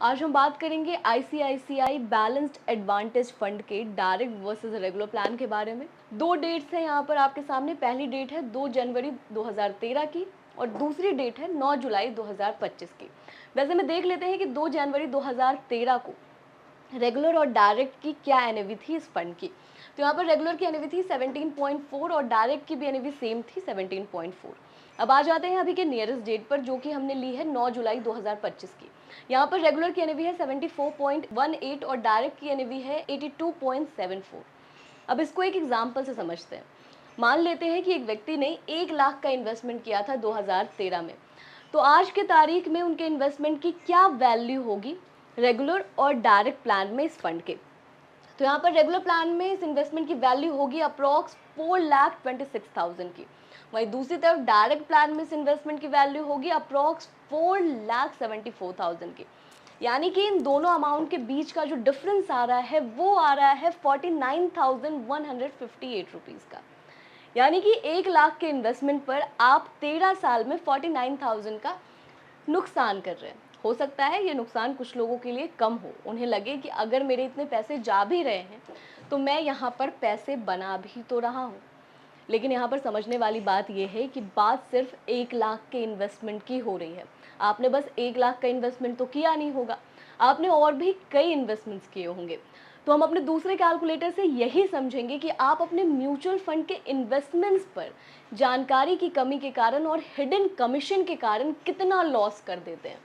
आज हम बात करेंगे आईसीआईसीआई बैलेंस्ड एडवांटेज फंड के डायरेक्ट वर्सेस रेगुलर प्लान के बारे में। दो डेट्स हैं यहाँ पर आपके सामने। पहली डेट है 2 जनवरी 2013 की और दूसरी डेट है 9 जुलाई 2025 की। वैसे में देख लेते हैं कि 2 जनवरी 2013 को रेगुलर और डायरेक्ट की क्या एनएवी थी इस फंड की। तो यहाँ पर रेगुलर की एनएवी थी 17.4 और डायरेक्ट की भी एनएवी सेम थी 17.4। अब आ जाते हैं अभी के नियरेस्ट डेट पर, जो कि हमने ली है 9 जुलाई 2025 की। यहाँ पर रेगुलर की एनएवी है 74.18 और डायरेक्ट की एनएवी है 82.74। अब इसको एक एग्जाम्पल से समझते हैं। मान लेते हैं कि एक व्यक्ति ने 1 लाख का इन्वेस्टमेंट किया था 2013 में। तो आज के तारीख में उनके इन्वेस्टमेंट की क्या वैल्यू होगी रेगुलर और डायरेक्ट प्लान में इस फंड के। तो यहाँ पर रेगुलर प्लान में इस इन्वेस्टमेंट की वैल्यू होगी अप्रॉक्स 4,26,000 की। वहीं दूसरी तरफ डायरेक्ट प्लान में इस इन्वेस्टमेंट की वैल्यू होगी अप्रॉक्स 4,74,000 की। यानी कि इन दोनों अमाउंट के बीच का जो डिफरेंस आ रहा है वो आ रहा है 49,158 रुपीज़ का। यानी कि 1 लाख के इन्वेस्टमेंट पर आप 13 साल में 49,000 का नुकसान कर रहे हैं। हो सकता है ये नुकसान कुछ लोगों के लिए कम हो, उन्हें लगे कि अगर मेरे इतने पैसे जा भी रहे हैं तो मैं यहाँ पर पैसे बना भी तो रहा हूँ। लेकिन यहाँ पर समझने वाली बात यह है कि बात सिर्फ 1 लाख के इन्वेस्टमेंट की हो रही है। आपने बस 1 लाख का इन्वेस्टमेंट तो किया नहीं होगा, आपने और भी कई इन्वेस्टमेंट्स किए होंगे। तो हम अपने दूसरे कैलकुलेटर से यही समझेंगे कि आप अपने म्यूचुअल फंड के इन्वेस्टमेंट्स पर जानकारी की कमी के कारण और हिडन कमीशन के कारण कितना लॉस कर देते हैं।